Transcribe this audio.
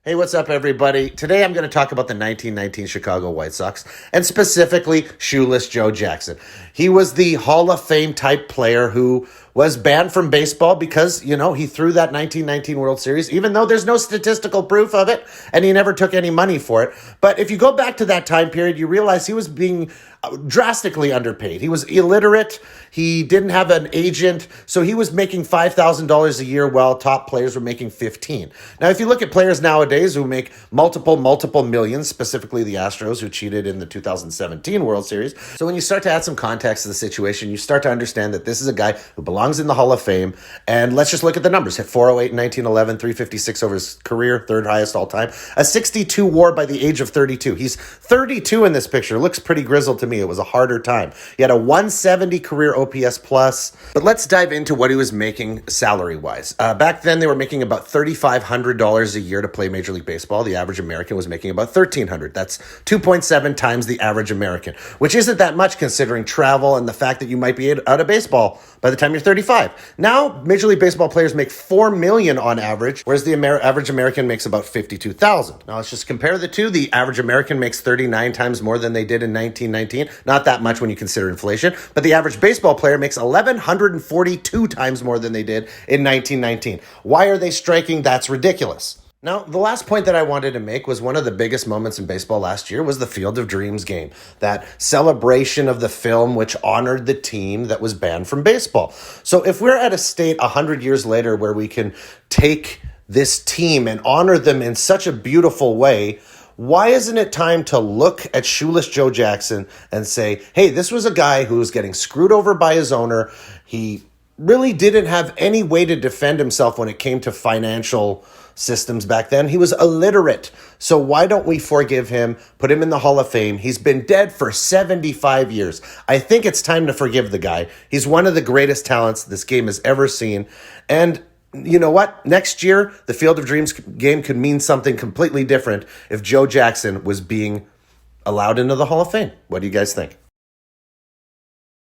Hey, what's up, everybody? Today I'm going to talk about the 1919 Chicago White Sox, and specifically Shoeless Joe Jackson. He was the Hall of Fame type player who was banned from baseball because, he threw that 1919 World Series, even though there's no statistical proof of it, and he never took any money for it. But if you go back to that time period, you realize he was being drastically underpaid. He was illiterate. He didn't have an agent, so he was making $5,000 a year while top players were making 15. Now, if you look at players nowadays who make multiple millions, specifically the Astros who cheated in the 2017 World Series. So when you start to add some context to the situation, you start to understand that this is a guy who belongs in the Hall of Fame. And let's just look at the numbers. Hit 408 in 1911, 356 over his career, third highest all time. A 62 WAR by the age of 32. He's 32 in this picture. Looks pretty grizzled to me. It was a harder time. He had a 170 career OPS plus. But let's dive into what he was making salary-wise. Back then, they were making about $3,500 a year to play Major League Baseball. The average American was making about $1,300. That's 2.7 times the average American, which isn't that much considering travel and the fact that you might be out of baseball by the time you're 35. Now, Major League Baseball players make $4 million on average, whereas the average American makes about $52,000. Now, let's just compare the two. The average American makes 39 times more than they did in 1919. Not that much when you consider inflation, but the average baseball player makes 1,142 times more than they did in 1919. Why are they striking? That's ridiculous. Now, the last point that I wanted to make was one of the biggest moments in baseball last year was the Field of Dreams game, that celebration of the film which honored the team that was banned from baseball. So if we're at a state 100 years later where we can take this team and honor them in such a beautiful way, why isn't it time to look at Shoeless Joe Jackson and say, hey, this was a guy who was getting screwed over by his owner. He really didn't have any way to defend himself when it came to financial systems back then. He was illiterate. So why don't we forgive him, put him in the Hall of Fame? He's been dead for 75 years. I think it's time to forgive the guy. He's one of the greatest talents this game has ever seen. And you know what? Next year, the Field of Dreams game could mean something completely different if Joe Jackson was being allowed into the Hall of Fame. What do you guys think?